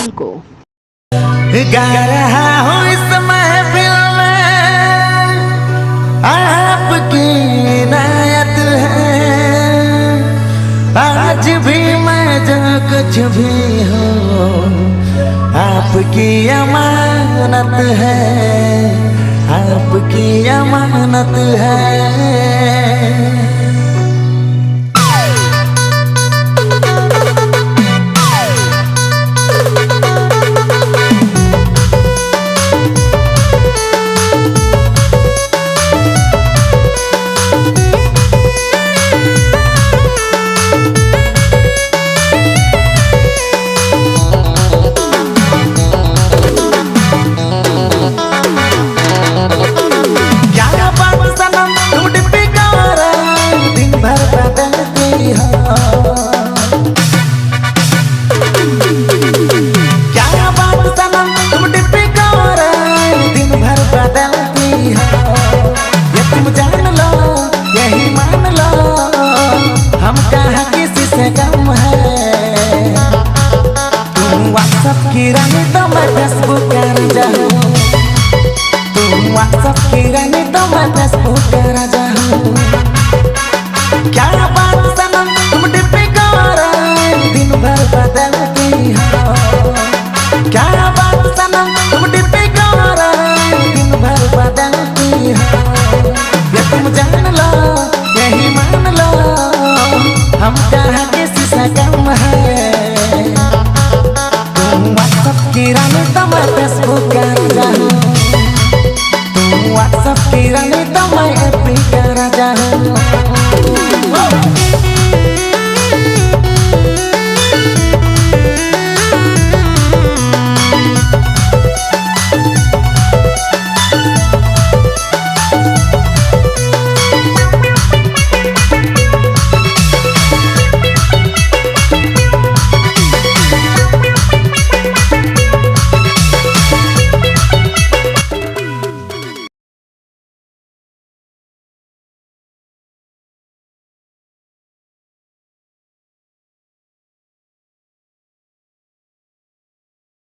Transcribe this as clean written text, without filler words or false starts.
गोपाल को। गा रहा हूँ इस महफिल में आपकी इनायत है। आज भी मैं जो कुछ भी हूँ आपकी अमानत है, आपकी अमानत है। रानी तो मैं फेसबुक का राजा हूँ, तुम व्हाट्सएप की रानी तो मैं फेसबुक का राजा हूँ। क्या बात सनम तुम डिप्पी करो दिन भर बदलती हो। क्या बात सनम तुम डिप्पी करो दिन भर बदलती हो। ये तुम जान लो यही मान लो हम कहाँ किसी से कम